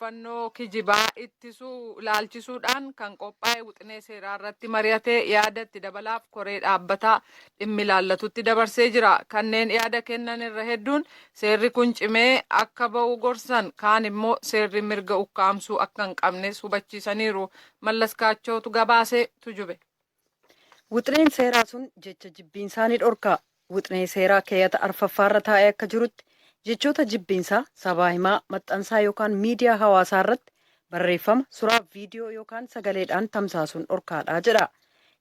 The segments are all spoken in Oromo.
odeeffannoo kijibaa ittisuu ilaalchisuudhaan kan qophaa'e wixinee seeraa irratti mari'atee yaada itti dabalaaf koree dhaabbataa dhimmi ilaallatutti dabarsee jira. Kanneen yaada kennan irra hedduun seerri kun cimee akka ba'u gorsan kaan immoo seerri mirga ukkaamsuu akka hin qabnes hubachiisaniiru. Mallas Kaachootu gabaasee tujube. Wixineen seeraa sun jecha jibbiinsaa ni dhorka. Wixinee seeraa keeyyata arfaffaarra taa'ee akka jirutti jechoota jibbiinsaa sabaa himaa maxxansaa yookaan miidiyaa hawaasaa irratti barreeffama suuraa viidiyoo yookaan sagaleedhaan tamsaasuun dhorkaadha jedha.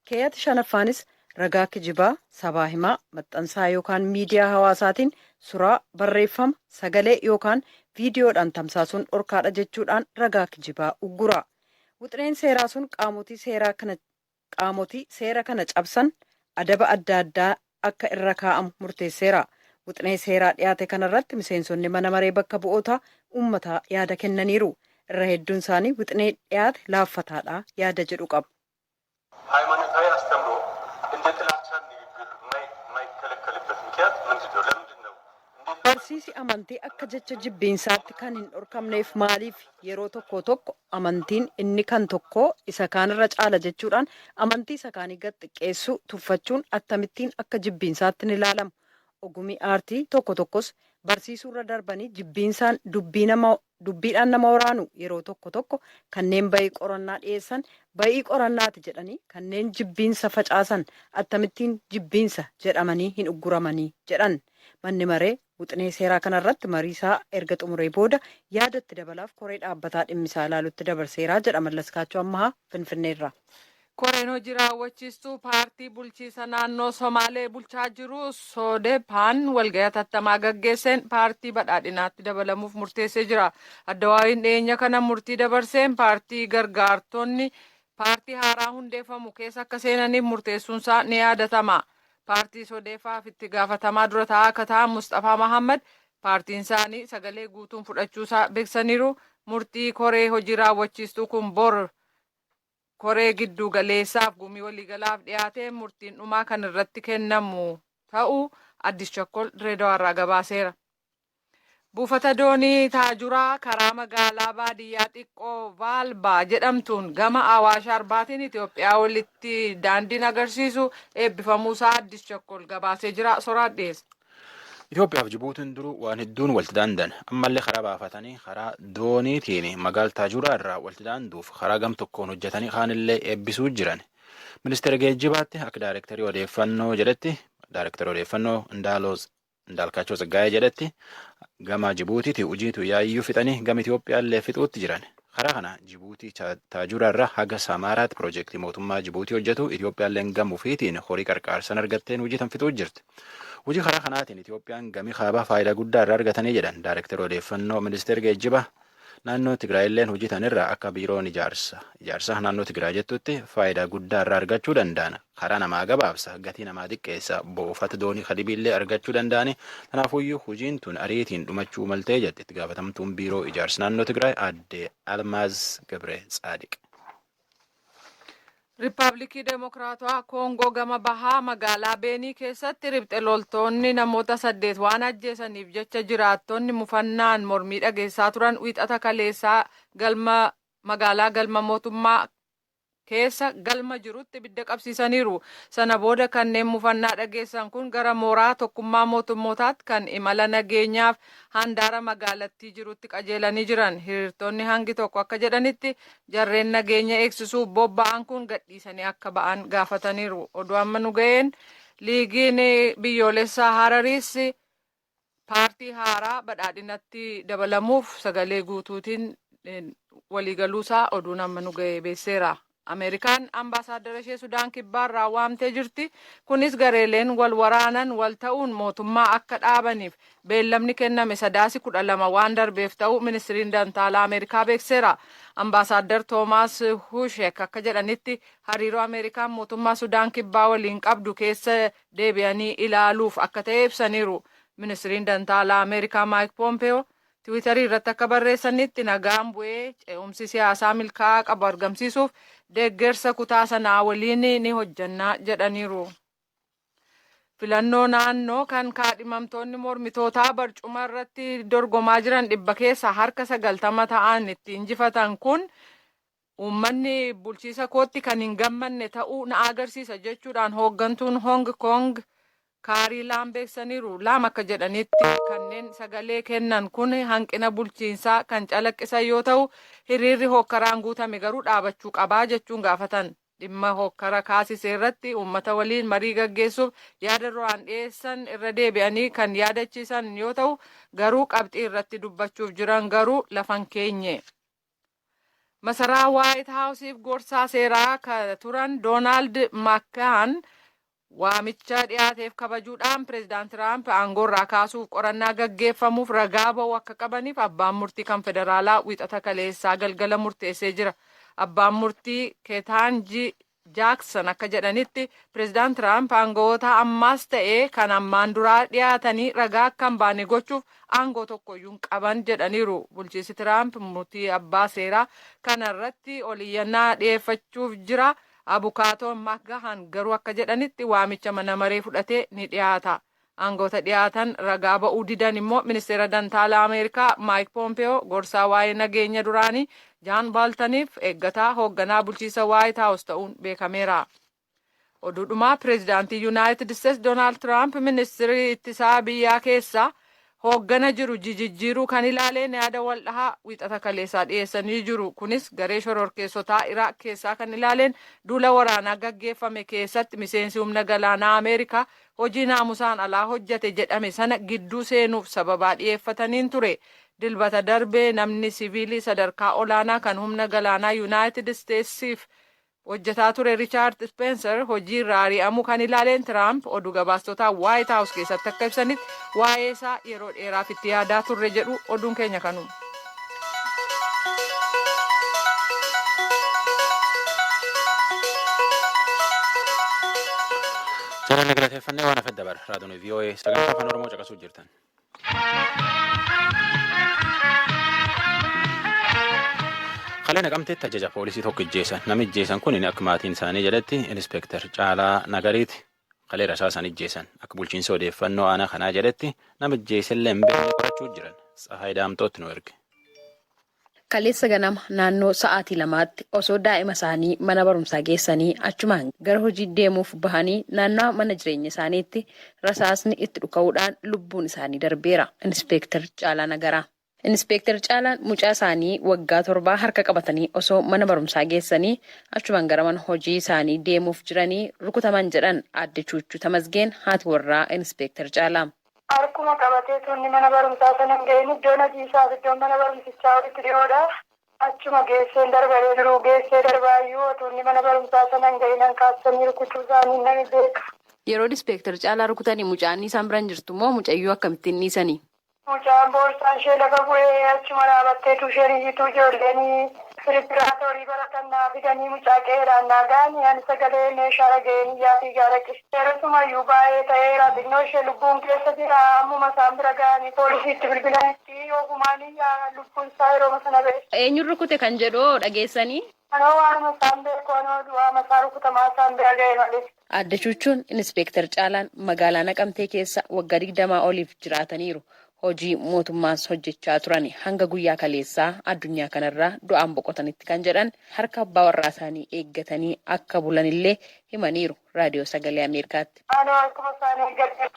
Keeyyati shanaffaanis ragaa kijibaa sabaa himaa maxxansaa yookaan miidiyaa hawaasaatiin suuraa barreeffama sagalee yookaan viidiyoodhaan tamsaasuun dhorkaadha jechuudhaan ragaa kijibaa uggura. Wixineen seeraa sun qaamotii seera kana cabsan adaba adda addaa akka irra kaa'amu murteesseera. Wixinee seeraa dhiyaate kanarratti miseensonni mana maree bakka bu'oota uummataa yaada kennaniiru. Irra hedduun isaanii wixinee dhiyaate laaffataadha yaada jedhu qabu. ሃይማኖታዊ አስተምሮ እንደ ጥላቻ ንግግር የማይከለከልበት ምክንያት ምንድን ነው? ለምንድን ነው? Barsiisi amantii akka jecha jibbiinsaatti kan hin dhorkamneef maaliif yeroo tokko amantiin inni kan tokko isa kaanirra caala jechuudhaan amantii isa kaanii gad xiqqeessuu tuffachuun akkamittiin akka jibbiinsaatti ni ilaalamu. Ogumii aartii tokkos barsiisuurra darbanii jibbiinsaan dubbiidhaan nama waraanu yeroo tokko kanneen bayii qorannaa dhiyeessan bayii qorannaati jedhanii kanneen jibbiinsa facaasan akkamittiin jibbiinsa jedhamanii hin ugguramanii jedhan. Manni maree wixinee seeraa kanarratti mariisaa erga xumuree booda yaadatti dabalaaf koree dhaabbataa dhimmisaa ilaalutti dabarseeraa jedha. Mallas Kaachoo ammahaa Finfinneerra. Koreen hojii raawwachiistuu paartii bulchiisa naannoo Somaalee bulchaa jiru Soodepaan walgahii hatattamaa gaggeesseen paartii badhaadhinaatti dabalamuuf murteessee jira. Addawaawiin dhiyeenya kana murtii dabarseen paartii gargaartonni paartii haaraa hundeeffamu keessa akka seenaniif murteessuunsaa ni yaadatama. Paartii Soodefaaf itti gaafatamaa dura taa'aa akka ta'an Mustafaa Mahammad paartiin isaanii sagalee guutuun fudhachuusaa beeksaniiru. Murtii koree hojii raawwachiistuu kun bor koree giddu galeessaaf gumii waliigalaaf dhiyaatee murtiin dhumaa kan irratti kennamu ta'uu Addis Chakkol Dirreedawaarraa gabaaseera. Buufata doonii Taajuraa karaa magaalaa baadiyyaa xiqqoo Vaalbaa jedhamtuun gama Awaash Arbaatiin Itoophiyaa walitti daandiin agarsiisu eebbifamuusaa Addis Chakkol gabaasee jira. Soraan dhiyeessa. Itoophiyaaf Jibuutiin duruu waan hedduun walitti daandan ammallee karaa baafatanii karaa dooniitiin magaalaa Taajuraa irraa walitti daanduuf karaa gam tokkoon hojjetanii kaanillee eebbisuu jiran. Ministeera geejjibaatti akka daayirektarii odeeffannoo jedhetti daayirektarii odeeffannoo Indaalkaachoo Tsaggaayee jedhetti gama Jibuutiiti hojiitu yaayyuu fixanii gama Itoophiyaallee fixuutti jiran. Karaa kana Jibuutii Taajuraa irraa haga Samaaraatti piroojeektii mootummaa Jibuutii hojjetu Itoophiyaalleen gama ofiitiin horii qarqaarsan argatteen hojii tan fixuu jirti. Hojii karaa kanaatiin Itoophiyaan gamii kaabaa faayidaa guddaa irraa argatanii jedhan daayirektarii odeeffannoo ministeera geejjibaa naannoo Tigraayilleen hojii tanirraa akka biiroon ijaarsa naannoo Tigraay jettutti faayidaa guddaa irraa argachuu danda'an. Karaa namaa gabaabsa gatii namaa xiqqeessa buufata doonii kadibiillee argachuu danda'ani. Kanaafuyyuu hojiin tun ariitiin dhumachuu maltee jette itti gaafatamtuun biiroo ijaarsa naannoo Tigraay aadde Almaaz Gabree Tsaadiq. Riippaabilikii Demokiraatawaa Koongoo gama bahaa magaalaa Beenii keessatti riphxe loltoonni namoota 8 waan ajjeesaniif jecha jiraattonni mufannaan mormii dhageessaa turan wiixata kaleessaa magaalaa galma mootummaa keessa galma jirutti ibidda qabsiisaniiru. Sana booda kanneen mufannaa dhageessan kun gara mooraa tokkummaa mootummootaatti kan imala nageenyaaf handaara magaalattii jirutti qajeelanii jiran. Hiriirtonni hangi tokko akka jedhanitti jarreen nageenya eegsisuuf bobba'an kun gadhiisanii akka ba'an gaafataniiru. Oduu amma nu ga'een liigiin biyyoolessaa Harariis paartii haaraa badhaadhinatti dabalamuuf sagalee guutuutiin waliigaluusaa oduun amma nu ga'ee beeseera. Ameerikaan ambaasaaddara ishee Sudaan kibbaarraa waamtee jirti. Kunis gareeleen wal waraanan wal ta'uun mootummaa akka dhaabaniif beellamni kenname 12 waan darbeef ta'uu ministiriin dantaalaa Ameerikaa beekseera. Ambaasaaddar Toomaas Hushek akka jedhanitti hariiroo Ameerikaan mootummaa Sudaan kibbaa waliin qabdu keessa deebi'anii ilaaluuf akka ta'e ibsaniiru. Ministiriin dantaalaa Ameerikaa Maayik Poompeyoo Tiwiitarii irratti akka barreessanitti nagaan bu'ee ce'umsi siyaasaa milkaa'aa qabu argamsiisuuf deeggarsa kutaa sanaa waliin ni hojjannaa jedhaniiru. filannoo naannoo kan kaadhimamtoonni mormitootaa barcuma irratti dorgomaa jiran 100 keessaa harka 90 ta'an itti injifatan kun uummanni bulchiisa kootti kan hin gammanne ta'uu na agarsiisa jechuudhaan hooggantuun Hong Kong Kaarii Laam beeksaniiru. Laam akka jedhanitti kanneen sagalee kennan kun hanqina bulchiinsaa kan calaqqisan yoo ta'u hiriirri hokkaraan guutame garuu dhaabachuu qabaa jechuun gaafatan. Dhimma hokkara kaasisee irratti uummata waliin marii gaggeessuuf yaada duraan dhiyeessan irra deebi'anii kan yaadachiisan yoo ta'u garuu qabxii irratti dubbachuuf jiran garuu lafan keenye. Masaraa Waayit Haawusiif gorsaa seeraa kan turan Doonaald Makkaan waamicha dhiyaateef kabajuudhaan pireezidaant Tiraamp aangoorraa kaasuuf qorannaa gaggeeffamuuf ragaa ba'uu akka qabaniif abbaan murtii kan federaalaa wiixata kaleessaa galgala murteessee jira. Abbaan murtii Keetaanji Jaaksan akka jedhanitti pireezidaant Tiraamp aangoota ammaas ta'ee kan ammaan duraa dhiyaatanii ragaa akka hin baane gochuuf aangoo tokkoyyuu hin qaban jedhaniiru. Bulchiinsi Tiraamp murtii abbaa seeraa kanarratti oliyyannaa dhiyeeffachuuf jira. Abukaatoon Makgahan garuu akka jedhanitti waamicha mana maree fudhatee ni dhiyaata. Aangoota dhiyaatan ragaa ba'uu didan immoo ministeera dantaalaa Ameerikaa Maayik Poompeyoo gorsaa waa'ee nageenya duraanii Jaan Baaltaniif eeggataa hoogganaa bulchiisa Waayit Haawus ta'uun beekameera. Oduudhumaa pireezidaantii Yuunaayitid Isteetsi Doonaald Tiraamp ministeerii ittisaa biyyaa keessaa hooggana jiru jijjiiruu kan ilaaleen yaada waldhahaa wiixata kaleessaa dhiyeessanii jiru. Kunis garee shororkeessotaa Iraaq keessaa kan ilaaleen duula waraanaa gaggeeffame keessatti miseensi humna galaanaa Ameerikaa hojii naamusaan alaa hojjate jedhame sana gidduu seenuuf sababaa dhiyeeffataniin ture. Dilbata darbee namni siviilii sadarkaa olaanaa kan humna galaanaa Yuunaayitid Isteetsiif hojjetaa ture Riichaard Spencer hojii irraa ari'amuu kan ilaaleen Tiraamp oduu gabaastotaa Waayit Haawus keessatti akka ibsanitti waa'ee isaa yeroo dheeraaf itti yaadaa turre jedhu oduun keenya kanuma. Seeraan galateeffannee waan hafedda bara raadiyoon VOA sagantaa afaan Oromoo caqasuu jirtan. Kalee Naqamteetti ajaja poolisii tokko ijjeessan. Namni ijjeessan kun akka maatiin isaanii jedhetti Inspektar Caalaa Nagariiti. Kalee rasaasaan ijjeessan. Akka bulchiinsa odeeffannoo aanaa kanaa jedhetti nama ijjeessellee hin beekne qorachuu jiran. Tsahaay Daamtootti nu erge. Kaleessa ganama naannoo sa'aatii 2tti osoo daa'ima isaanii mana barumsaa geessanii achumaan gara hojii deemuuf bahanii naannoo mana jireenya isaaniitti rasaasni itti dhuka'uudhaan lubbuun isaanii darbeera. Inspektar Caalaa Nagaraa. Inspektar Caalaan mucaa isaanii waggaa 7 harka qabatanii osoo mana barumsaa geessanii achumaan gara mana hojii isaanii deemuuf jiranii rukutaman jedhan Aadde Chuuchuu Tamasgeen haati warraa Inspektar Caalaa. Harkuma qabatee tunni mana barumsaa sana hin ga'in iddoon hojiisaa fi iddoon mana barumsichaa walitti dhiyoodha. Achuma geessee darbaree jiru geessee darbaayyuu tunni mana barumsaa sana hin ga'in hankaasanii rukutuu isaanii nami beeka. Yeroo Inspektar Caalaa rukutanii mucaan isaan biraan jirtu moo mucayyuu akkamittiin dhiisanii? Mucaan boorsaan ishee lafa bu'ee achuma dhaabatteetu isheen iyyituu ijoolleen Firippiraatoorii baratannaa fidanii mucaa qeeraan naagaanii ani sagalee meeshaa dhaga'een iyyaatii gaaraqe. Yeroosumayyuu baay'ee ta'eera xinnoo ishee lubbuun keessa jira ammuma isaan bira ga'anii poolisiitti bilbilanitti ogumaan iyyaa lubbuun isaa yeroo sana ba'e. Eenyuun rukute kan jedhoo dhageessanii? Anoo waanuma isaan beeku anoo du'aa masaa rukutamaa isaan bira ga'e malee. Aadde Chuuchuun Inspektar Caalaan magaalaa Naqamtee keessa waggaa 20 oliif jiraataniiru. Hojii mootummaas hojjechaa turan hanga guyyaa kaleessaa addunyaa kanarraa du'aan boqotanitti kan jedhan harka abbaa warraa isaanii eeggatanii akka bulanillee himaniiru raadiyoo sagalee Ameerikaatti. Anoo akkuma isaanii eeggatee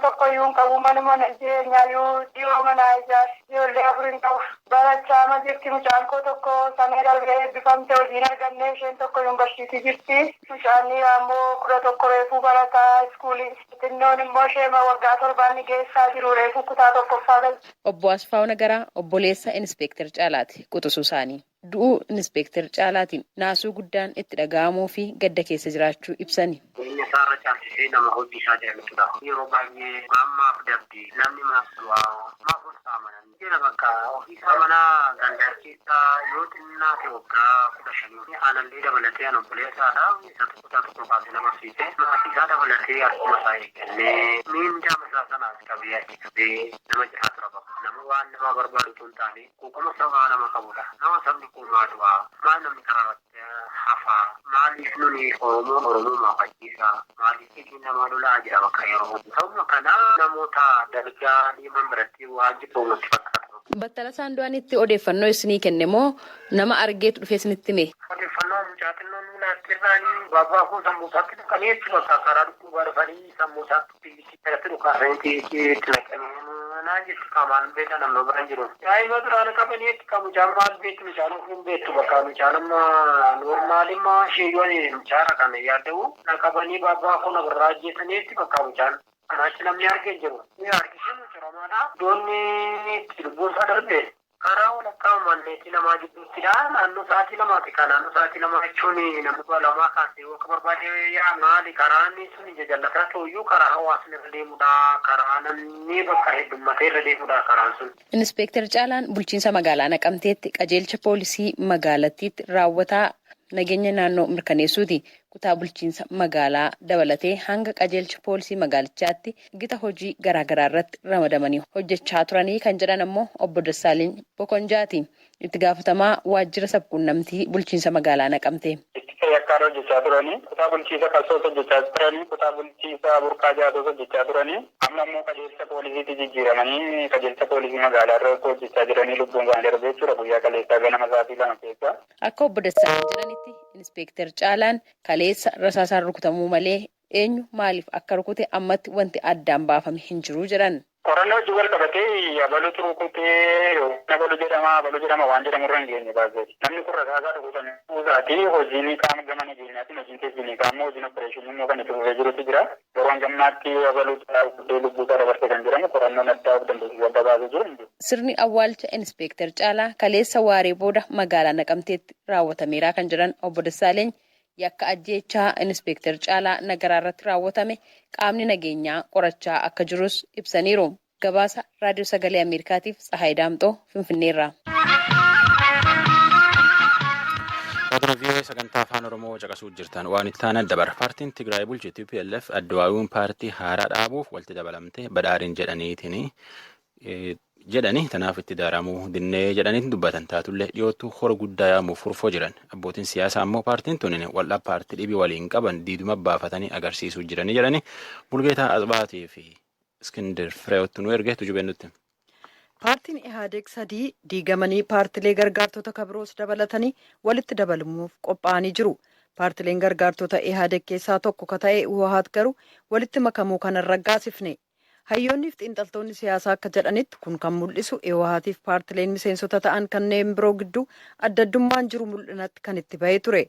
tokkoyyuu hin qabu manuma jireenyaayyuu dhiyoo manaa ijaarsi ijoollee 4 hin qabu. Barachaa ma jirti mucaan koo tokko samee darbee eebbifamte hojiin argannee isheen tokko yuunivarsiitii jirti. Mucaan ammoo 11 reefuu barataa iskuulii. Xinnoon immoo ishee waggaa 7 geessaa jiru reefuu kutaa tokko. Obbo Asfaaw Nagaraa obboleessa Inspektar Caalaati quxisuu isaanii. Du'uu Inspektar Caalaatiin naasuu guddaan itti dhaga'amuu fi gadda keessa jiraachuu ibsani. Inni isaarra caalchisee nama hojii isaa jaallatudha. Yeroo baay'ee maammaaf dabdi namni maaf olsaamanan jira bakka ofiisaa manaa gandaa keessaa yoo xinnaa ta'e waggaa 15 aanallee dabalatee an obboleessaadha. Isa tokko baasee nama barsiise. Maatii isaa dabalatee akkuma isaa eeggannee miindaa masaa sanaas qabee achi qabee nama jiraatu qaba. Nama waan nama barbaadu tun taane quuqama sabaa nama qabudha. Nama sabni kumaadwa maana mikarate hafa maaliif nuni oromoo maafachiisa maaliif nama lolaa jira bakka yeroo ta'u kana namoota dalgaa dhiiman biratti waajjiroo nutti fakkaatu. Battala Saandu'aanitti odeeffannoo isinii kenne moo nama argeetu dhufee isinitti hime? Odeeffannoo mucaatinnoon naastirraanii baabaa kun sammuusaatti dhukaneetti bakka karaa dhukkuu barbaadii sammuusaatti itti dhukaasanitti itti naqamee naa jechuun qaamaan beekna namni biraan jiru. Daa'ima biraan qabaneetti kan mucaan maal beektu mucaan ofiin beektu bakka mucaan amma noormaalimmaa sheeyyoon mucaara kana yaada'u naqabanii baabaa kun irraa ajjeesaniitti bakka mucaan kanaachi namni argee jiru. Ni argisiisu ciramaadha. Doonni itti lubbuunsaa darbe karaa walakkaa manneetii namaa gidduuttidha. Naannoo sa'aatii lamaati. Kan naannoo sa'aatii lamaa jechuun namni lamaa kaasee yoo akka barbaade maali karaan sun jajallataa ta'uyyuu karaa hawaasni irra deemudha. Karaa namni bakka heddummatee irra deemudha karaan sun. Inspektar Caalaan bulchiinsa magaalaa Naqamteetti qajeelcha poolisii magaalattiitti raawwataa nageenya naannoo mirkaneessuuti. Kutaa bulchiinsa magaalaa dabalatee hanga qajeelcha poolisii magaalichaatti gita hojii garaagaraa irratti ramadamanii hojjechaa turanii kan jedhan ammoo obbo Dassaaleny Bokonjaati. Itti gaafatamaa waajjira sabquunnamtii bulchiinsa magaalaa Naqamtee. Yakkaara hojjechaa turanii kutaa bulchiinsa Kalsoos hojjechaa turanii kutaa bulchiinsa Burqaa Jaatoos hojjechaa turanii amma immoo qajeelcha poolisiitti jijjiiramanii qajeelcha poolisii magaalaa irratti hojjechaa jiranii lubbuun isaanii darbe jechuudha guyyaa kaleessaa ganama sa'aatii 2 keessa. Akka obbo Dassaaleny jedhanitti Inspektar Caalaan kaleessa rasaasaan rukutamuu malee eenyu maaliif akka rukute ammatti wanti addaan baafame hin jiru jedhan. Qorannoo hojii wal qabatee abaluutu rukutee abaluu jedhama waan jedhamu irra hin geenye baasee namni kun rasaasaa rukutame kuusaatii hojiin qaama gama nageenyaatiin hojiin teeknikaa qaama hojiin opereeshinii immoo kan itti fufee jirutu jira yeroo hangamnaatti abaluutu rukutee lubbuusaa dabarsee kan jedhamu qorannoon addaa of dandeessisuu adda baasee jiru. Sirni awwaalcha Inspektar Caalaa kaleessa waaree booda magaalaa Naqamteetti raawwatameera kan jedhan obbo Dassaaleny yakka ajjeechaa Inspektar Caalaa nagaraa irratti raawwatame qaamni nageenyaa qorachaa akka jirus ibsaniiru. Gabaasa Raadiyoo Sagalee Ameerikaatiif Tsahaay Daamxoo Finfinneerraa. Raadiyoo VOA sagantaa afaan Oromoo caqasuu jirtan waan itti aanan dabar paartiin Tigraay bulchu TPLF addawaayuun paartii haaraa dhaabuuf walitti dabalamtee badhaadhin jedhanii tanaaf itti daaramuu dinnee jedhaniitiin dubbatan taatullee dhiyootu hora guddaa yaamuuf furfoo jiran abbootiin siyaasaa ammoo paartiin tunin wal'aa paartii dhibii waliin qaban diiduma baafatanii agarsiisuu jiranii jedhanii Bulgeetaa Asbaatii fi Iskindar Fireewwattu nu ergeetu jubennutti. Paartiin Ihaadeeg 3 diigamanii paartilee gargaartota kabiroos dabalatanii walitti dabalamuuf qophaa'anii jiru. Paartileen gargaartota Ihaadeeg keessaa tokko ka ta'e Uwahaat garuu walitti makamuu kana raggaasifne. Hayyoonni fi xiinxaltoonni siyaasaa akka jedhanitti kun kan mul'isu Uwahaatiif paartileen miseensota ta'an kanneen biroo gidduu adda addummaan jiru mul'inatti kan itti bahee ture.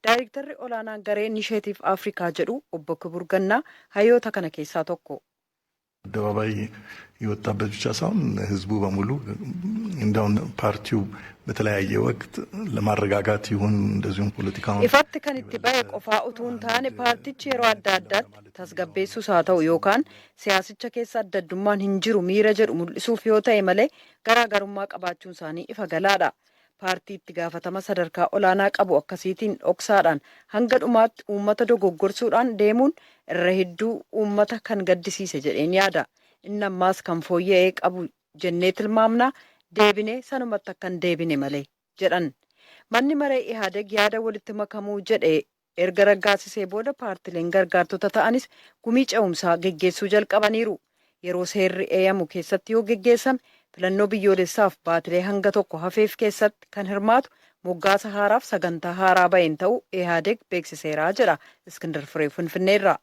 Daayirektarri olaanaan garee Inisheetiif Afrikaa jedhu obbo Kibur Gannaa hayyoota kana keessaa tokko. አደባባይ የወጣበት ብቻ ሳይሆን ህዝቡ በሙሉ እንደውን ፓርቲው በተለያየ ወቅት ለማረጋጋት ይሁን እንደዚሁም ፖለቲካውን ኢፋት kan itti bahe qofaa utuu hin taane paartichi yeroo adda addaatti tasgabbeessuus haa ta'u yookaan siyaasicha keessa adda addummaan hin jiru miira jedhu mul'isuuf yoo ta'e malee garaagarummaa qabaachuun isaanii ifa galaadha. Paartii itti gaafatama sadarkaa olaanaa qabu akkasiitiin dhoksaadhaan hanga dhumaatti uummata dogoggorsuudhaan deemuun irra hedduu uummata kan gaddisiise jedheen yaada. Inni ammaas kan fooyya'ee qabu jennee tilmaamnaa deebinee sanumatti akkan deebine malee jedhan. Manni maree Ihaadeeg yaada walitti makamuu jedhee erga raggaasisee booda paartileen gargaartota ta'anis gumii ce'umsaa geggeessuu jalqabaniiru. Yeroo seerri eeyyamu keessatti yoo geggeessame filannoo biyyoolessaaf baatilee hanga tokko hafeef keessatti kan hirmaatu moggaasa haaraaf sagantaa haaraa baheen ta'uu Ihaadeeg beeksiseeraa jedha Iskindar Firee Finfinneerraa.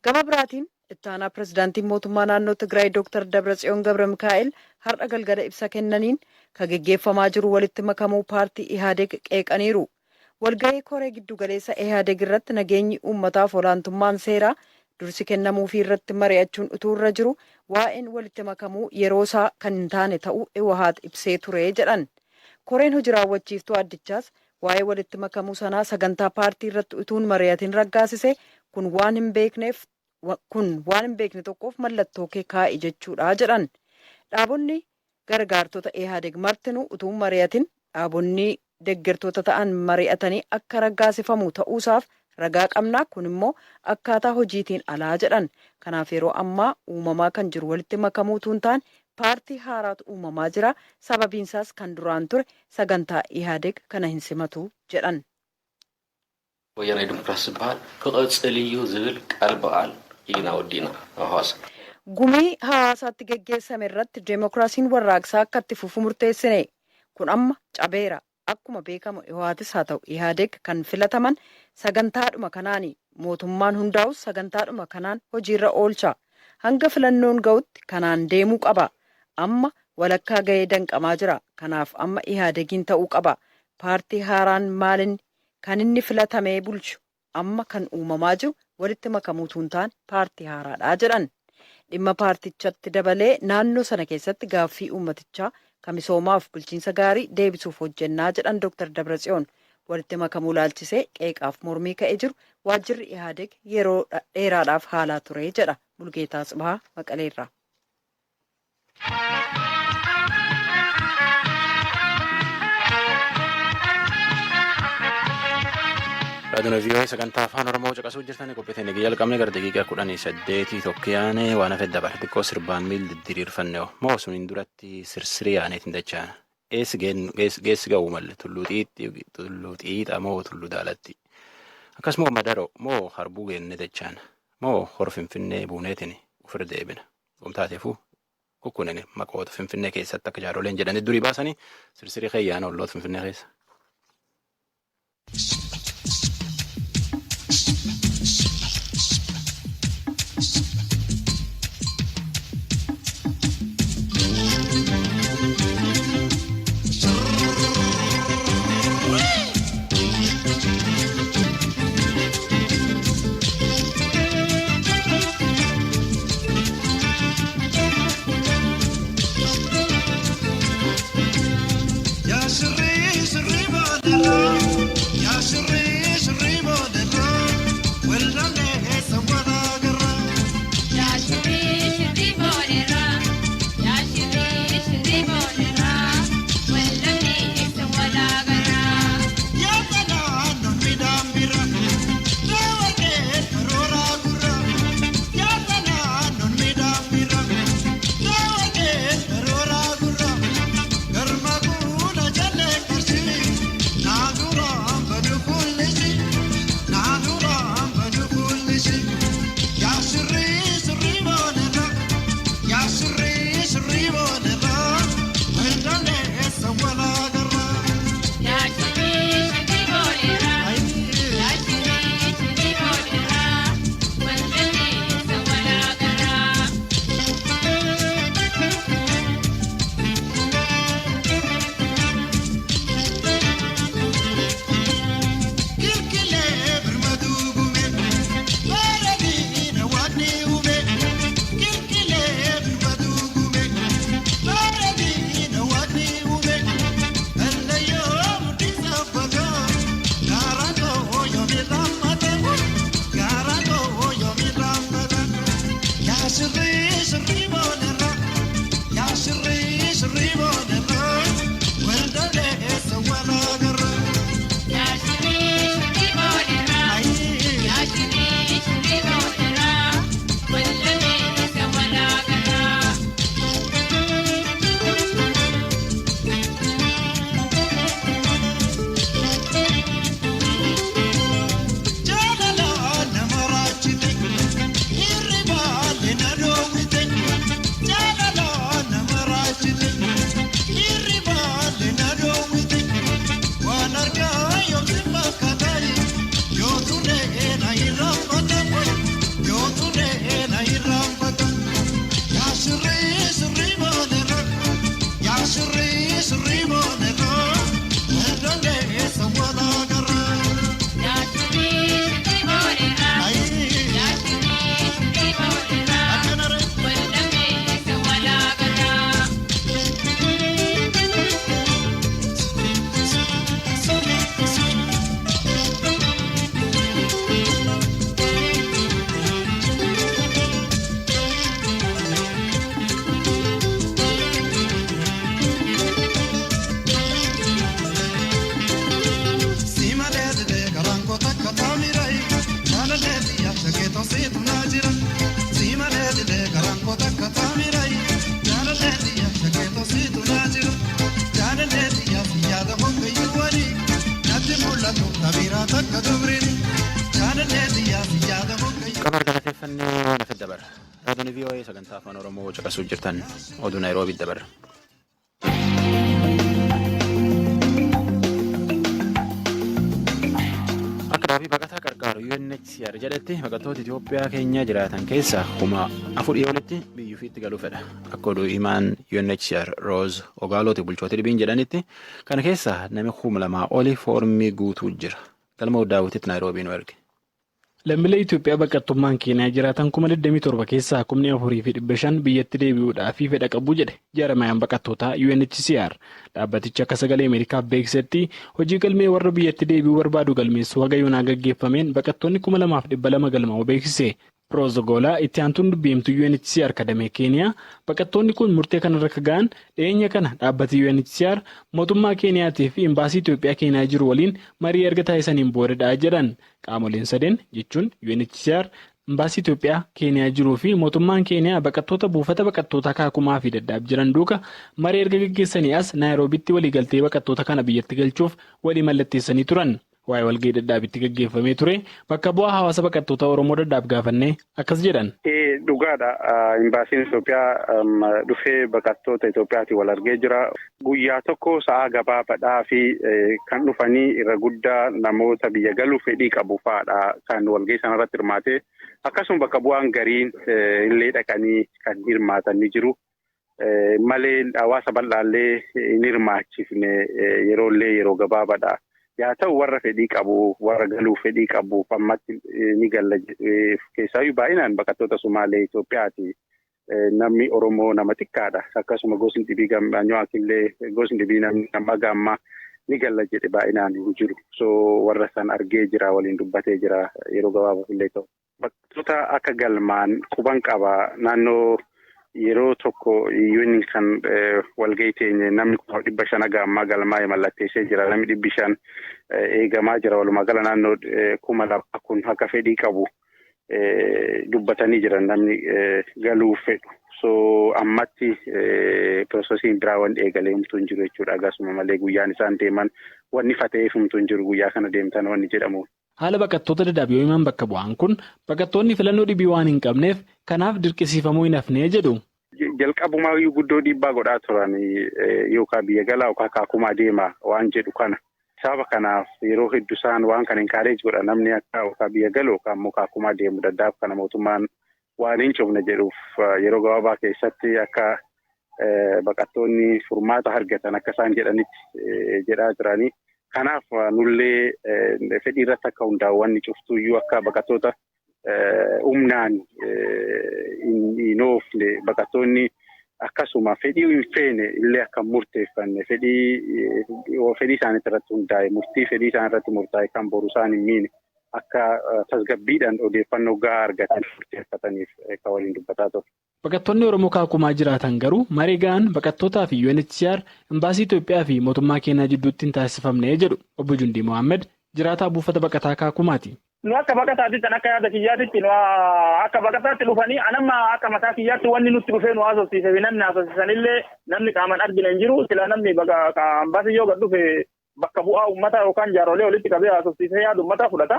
Gama biraatiin itti aanaa pirezidaantiin mootummaa naannoo Tigraay Dr. Dabratsiyoon Gabra Mikaa'el har'a galgala ibsa kennaniin kan geggeeffamaa jiru walitti makamuu paartii Ihaadeeg qeeqaniiru. Walgahii koree giddugaleessa Ihaadeeg irratti nageenyi uummataaf olaantummaan seeraa dursi kennamuufii irratti mari'achuun utuu irra jiru waa'een walitti makamuu yeroo isaa kan hin taane ta'uu Uwahaat ibsee ture jedhan. Koreen hojii raawwachiiftuu addichaas waa'ee walitti makamuu sanaa sagantaa paartii irratti utuun mari'atiin raggaasise kun waan hin beekne tokkoof mallattoo kee kaa'i jechuudha jedhan. Dhaabonni gargaartota Ihaadeeg martinuu utuun mari'atiin dhaabonni deeggartoota ta'an mari'atanii akka raggaasifamu ta'uusaaf ragaa qabnaa kun immoo akkaataa hojiitiin alaa jedhan. Kanaaf yeroo ammaa uumamaa kan jiru walitti makamuu utuu hin taane paartii haaraatu uumamaa jira sababiinsaas kan duraan ture sagantaa ihaadeg kana hin simatu jedhan. ወያነ ዲሞክራሲ ዝበሃል ክቕፅል እዩ ዝብል ቃል በቃል ኢና ወዲና ሐዋሳ gumii hawaasaatti geggeessame irratti deemokiraasiin warraaqsaa akka itti fufu murteessine kun amma cabeera akkuma beekamu ihaatis haa ta'u ihaadeg kan filataman sagantaadhuma kanaani mootummaan hundaa'us sagantaadhuma kanaan hojiirra oolcha hanga filannoon ga'utti kanaan deemuu qaba amma walakkaa ga'ee danqamaa jira kanaaf amma ihaadegiin ta'uu qaba paartii haaraan maalin kan inni filatamee bulchu amma kan uumamaa jiru walitti makamuutu hin taane paartii haaraadhaa jedhan. dhimma paartichatti dabalee naannoo sana keessatti gaaffii uummatichaa misoomaaf bulchiinsa gaarii deebisuuf hojjennaa jedhan Dr. Dabratsiyoon walitti makamuu laalchisee qeeqaaf mormii ka'ee jiru waajjirri ihaadeg yeroo dheeraadhaaf haalaa ture jedha Mulgeetaa Tsibahaa Maqaleerraa. Raadiyoon vii'oo'ee sagantaa afaan Oromoo caqasuu jirtanii qophiitiin eegee jalqabne gara daqiiqaa 18 tokko yaane waan hafe dabala xiqqoo sirbaan miil diriirfanne moo suniin duratti sirsirii yaaneetiin dachaan geessi ga'uu malle tulluu xiixa moo tulluu daalatti akkasumas madaroo moo harbuu geenne dachaan moo hor finfinnee buuneetiin ofirra deebina gomtaateefuu kukkunin maqoota finfinnee keessatti akka jaaroleen jedhanii durii baasanii sirsirii keeyyaana olloota finfinnee keessa. Ya sirri galateeffannee nafi dabarra. Raadiyoon VOA sagantaa afaan Oromoo caqasuu jirtan oduu Naayiroobii dabarra. Akka dhaabii baqataa qarqaaru UNHCR jedhetti baqattoota Itoophiyaa keenya jiraatan keessaa 4,000 olitti biyya ofiitti galuu fedha. Akka oduu himaan UNHCR Rose Ogaalooti bulchoota dhibiin jedhanitti kana keessaa namni 2,000 oli foormii guutuu jira. Galma Daawwititti Naayiroobii nu erge. Lammiilee Itoophiyaa baqattummaan Keeniyaa jiraatan 27,000 keessaa 4,500 biyyatti deebi'uudhaaf fedha qabu jedhe jaarmayaan baqattootaa UNHCR. Dhaabbatichi akka sagalee Ameerikaaf beeksisetti hojii galmee warra biyyatti deebi'uu barbaadu galmeessuu haga yoonaa gaggeeffameen baqattoonni 2,200 galmaa'uu beeksise. Prozogolaa itti aantuun dubbiimtuu UNHCR kadamee Keeniyaa baqattoonni kun murtee kanarra ga'an dhiyeenya kana dhaabbati UNHCR mootummaa Keeniyaatii fi imbaasii Itoophiyaa Keeniyaa jiru waliin marii erga taasisaniin boodadhaa jedhan qaamoleen sadeen jechuun UNHCR imbaasii Itoophiyaa Keeniyaa jiruu fi mootummaan Keeniyaa baqattoota buufata baqattootaa Kaakumaa fi Daddaab jiran duuka marii erga gaggeessanii as Naayiroobitti waliigaltee baqattoota kana biyyatti galchuuf walii mallatteessanii turan. Waa'ee walgahii Daddaabitti gaggeeffamee ture bakka bu'aa hawaasa baqattoota Oromoo Daddaab gaafannee akkas jedhan. Dhugaadha. Imbaasiin Itoophiyaa dhufee baqattoota Itoophiyaatiin wal argee jira. Guyyaa tokko sa'a gabaabaadhaa fi kan dhufanii irra guddaa namoota biyya galuu fedhii qabu fa'aadha kan walgahii sanarratti hirmaate. Akkasuma bakka bu'aan gariin illee dhaqanii kan hirmaatan ni jiru. Malee hawaasa bal'aallee hin hirmaachifne yeroo gabaabaadha. Yaa ta'u warra fedhii qabu warra galuu fedhii qabu ammatti ni galla keessaayyuu baay'inaan baqattoota Sumaalee Itoophiyaati. Namni Oromoo nama xiqqaadha. Akkasuma gosni dhibii gammaanyoo gosni dhibii nama gammaa ni galla jedhe baay'inaan hin jiru. So warra san argee jira waliin dubbatee jira yeroo gabaabaaf illee ta'u. Baqattoota akka galmaan quban qaba naannoo yeroo tokko yuuni kan walgahii teenye namni 500 gammaa galmaa'ee mallatteessee jira. Namni 500 eegamaa jira walumaa gala naannoo 2,000 kun akka fedhii qabu dubbatanii jiran namni galuu fedhu. So ammatti piroosesiin biraa wanti eegalee humtuu hin jiru jechuudha. Akkasuma malee guyyaan isaan deeman wanni fata'eef humtuu hin jiru guyyaa kana deemtan wanni jedhamu. Haala baqattoota Daddaab yoo himan bakka bu'aan kun baqattoonni filannoo dhibii waan hin qabneef kanaaf dirqisiifamuu hin hafnee jedhu. Jalqabumaa guddoo dhiibbaa godhaa turan yookaan biyya galaa yookaan Kaakumaa deema waan jedhu kana. Sababa kanaaf yeroo hedduu isaan waan kana encourage godha namni akka yookaan biyya galu yookaan immoo Kaakumaa deemu Daddaab kana mootummaan waan hin cufne jedhuuf yeroo gabaabaa keessatti akka baqattoonni furmaata argatan akka isaan jedhanitti jedhaa jiranii. Kanaaf nullee fedhii irratti akka hundaa'u wanni cuftuyyuu akka baqattoota humnaan hin oofne baqattoonni akkasuma fedhii hin feene illee akka murteeffanne fedhii isaaniitti irratti hundaa'e murtii fedhii isaan irratti murtaa'e kan boru isaan hin miine akka tasgabbiidhaan odeeffannoo gahaa argatan murteeffataniif kan waliin dubbataa ture. Baqattoonni Oromoo Kaakumaa jiraatan garuu marii ga'an baqattootaa fi UNHCR imbaasii Itoophiyaa fi mootummaa Keeniyaa jidduutti hin taasifamne jedhu Obbo Jundii Mohaammed jiraataa buufata baqataa Kaakumaati. Nu akka baqataatti kan akka yaada kiyyaatitti nu akka baqataatti dhufanii anamma akka mataa kiyyaatti wanni nutti dhufee nu haasofsiise fi namni haasofsiisanillee namni qaamaan argina hin jiru sila namni imbaasii yoo gad dhufe bakka bu'aa uummataa yookaan jaaroolee walitti qabee haasofsiisee yaada uummataa fudhata.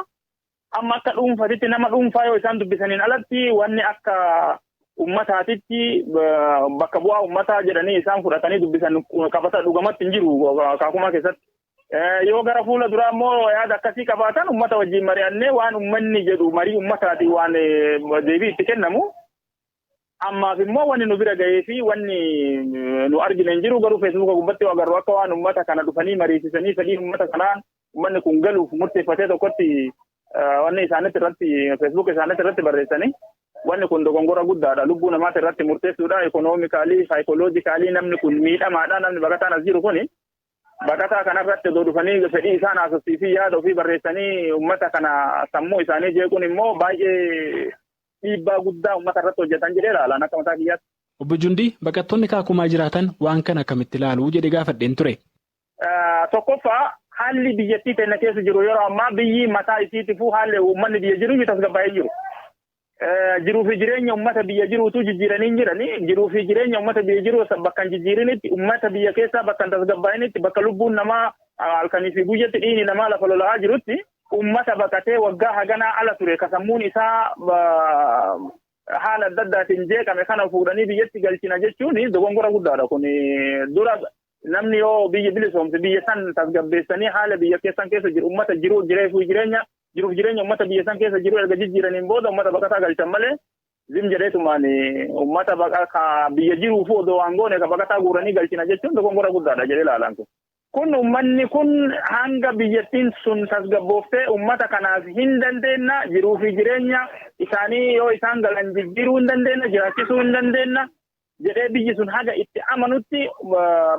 Amma akka dhuunfaatitti nama dhuunfaa yoo isaan dubbisaniin alatti wanni akka uummataatitti bakka bu'aa uummataa jedhanii isaan fudhatanii dubbisan qabata dhugamatti hin jiru Kaakumaa keessatti. Yoo gara fuula duraa immoo yaada akkasii qabaatan uummata wajjin mari'annee waan uummanni jedhu marii uummataati waan deebii itti kennamu. Ammaaf immoo wanni nu bira gahee fi wanni nu argina hin jiru garuu feesbuuka gubbatti agarru akka waan uummata kana dhufanii mariisisanii fedhii uummata kanaan uummanni kun galuuf murteeffatee tokkotti wanni isaanitti irratti feesbuuka isaanitti irratti barreessanii wanni kun dogongora guddaadha lubbuu namaatti irratti murteessuudha ikonoomikaalii saayikooloojikaalii namni kun miidhamaadha namni baqataan as jiru kuni baqataa kanarratti odoo dhufanii fedhii isaan haasofsiisii yaada ofii barreessanii uummata kana sammuu isaanii jeequun immoo baay'ee dhiibbaa guddaa uummata irratti hojjetan jedhee ilaalan akka mataa kiyyaatti. Obbo Jundii baqattoonni Kaakumaa jiraatan waan kana akkamitti ilaaluu jedhee gaafadheen ture. Tokkoffaa haalli biyyattii teenya keessa jiru yeroo ammaa biyyi mataa isiitiifuu haalli uummanni biyya jiru tasgabbaa'ee jiru. Jiruu fi jireenya uummata biyya jiruutu jijjiiranii jiranii jiruu fi jireenya uummata biyya jiru bakka hin jijjiirinitti uummata biyya keessaa bakka hin tasgabbaa'initti bakka lubbuun namaa halkanii fi guyyatti dhiigni namaa lafa lola'aa jirutti ummata baqatee waggaa haganaa ala ture kasammuun isaa haala adda addaatiin jeeqame kana fuudhanii biyyatti galchina jechuun dogongora guddaadha kun. Dura namni yoo biyya bilisoomse biyya san tasgabbeessanii haala biyya keessan keessa jiru ummata jiruuf jireenya ummata biyya san keessa jiru erga jijjiiraniin booda ummata baqataa galchan malee zim jedheetumaan ummata baqataa biyya jiruuf odoo waan goone ka baqataa guuranii galchina jechuun dogongora guddaadha jedhee ilaalan kun ummanni kun hanga biyyattiin sun tasgabbooftee ummata kanaaf hin dandeenna jiruuf jireenya isaanii yoo isaan galan jijjiiruu hin dandeenna jiraachisuu hin dandeenna jedhee biyyi sun haga itti amanutti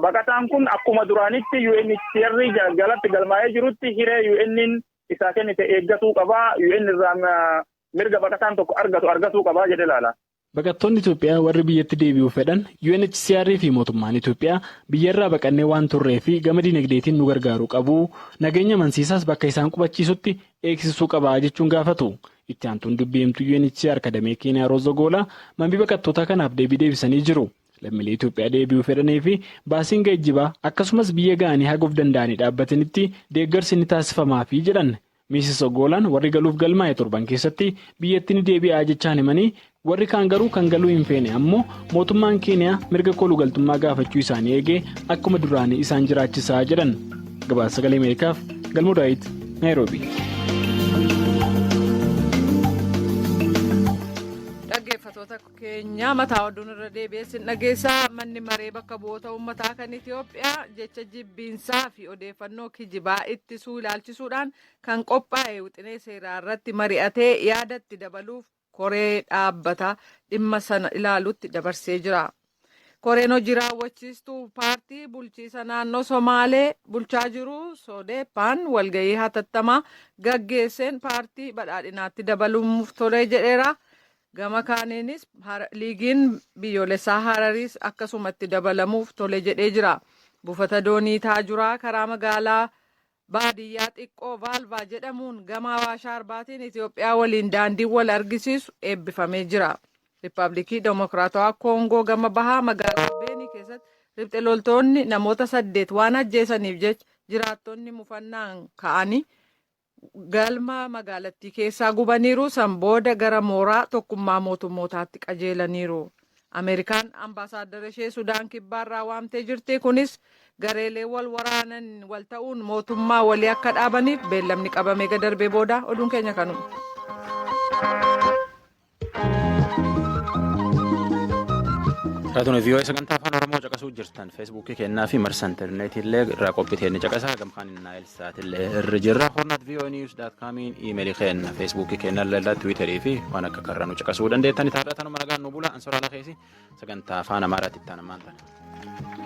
baqataan kun akkuma duraanitti UNHCR jalatti galmaa'ee jirutti hiree UN'n isaa kennite eeggatuu qabaa UN irraa mirga baqataan tokko argatuu qabaa jedhee ilaala. Baqattoonni Itoophiyaa warri biyyatti deebi'uu fedhan UNHCR fi mootummaan Itoophiyaa biyyarraa baqannee waan turree fi gama dinagdeetiin nu gargaaruu qabu nageenya amansiisaas bakka isaan qubachiisutti eegsisuu qabaa jechuun gaafatu. Itti aantuun dubbi'imtuu UNHCR kadamee Keeniyaa Rozogoolaa mambii baqattootaa kanaaf deebii jiru. Lammiilee Itoophiyaa deebi'uu fedhanii fi baasiin geejjibaa akkasumas biyya ga'anii haguuf danda'anii dhaabbatanitti deeggarsi ni taasifamaafi jedhan. Miisis Ogoolaan warri galuuf galmaa'e torban keessatti biyyatti ni deebi'aa jechaan himanii warri kaan garuu kan galuu hin feene ammoo mootummaan Keeniyaa mirga koluu galtummaa gaafachuu isaanii eegee akkuma duraanii isaan jiraachisaa jedhan. Gabaasa Sagalee Ameerikaaf Galmuu Daawit Naayiroobii. Dhaggeeffattoota keenya mataa oduun irra deebi'ee dhageessaa manni maree bakka bu'oota uummataa kan Itoophiyaa jecha jibbiinsaa fi odeeffannoo kijibaa ittisuu ilaalchisuudhaan kan qophaa'e wixinee seeraa irratti mari'atee yaadatti dabaluuf koree dhaabbata dhimma sana ilaalutti dabarsee jira. Koreen hojii raawwachiistuu paartii bulchiisa naannoo Somaalee bulchaa jiru Sodeepaan walgahii hatattamaa gaggeesseen paartii badhaadhinaatti dabaluuf tolee jedheera. Gama kaaniinis liigiin biyyoolessaa Harariis akkasumatti dabalamuuf tole jedhee jira. Buufata doonii Taajuraa karaa magaalaa baadiyyaa xiqqoo Vaalvaa jedhamuun gama Awaashaa Arbaatiin Itoophiyaa waliin daandii wal argisiisu eebbifamee jira. Riippaabilikii Demokiraatawaa Koongoo gama bahaa magaalaa Beenii keessatti riphxe loltoonni namoota 8 waan ajjeesaniif jecha jiraattonni mufannaan ka'anii galma magaalattii keessaa gubaniiru san booda gara mooraa tokkummaa mootummootaatti qajeelaniiru. Ameerikaan ambaasaaddara ishee Sudaan kibbaarraa waamtee jirti. Kunis gareelee wal waraanan wal ta'uun mootummaa walii akka dhaabaniif beellamni qabamee darbee booda oduun keenya kanuma. Raadiyoo VOA sagantaa afaan Oromoo caqasuu jirtan feesbuukii kennaa fi marsa intarneetii illee irraa qophii ni caqasaa gamkaan naayil sa'aatillee irra jirra hornaat voanews.comiin iimeelii kenna feesbuukii kenna illee tiwiiterii fi waan akka karra nu caqasuu dandeettani taadhatanuma nagaan nu bula ansoraa lakeesi sagantaa afaan amaaraatti itti aanammaan tana.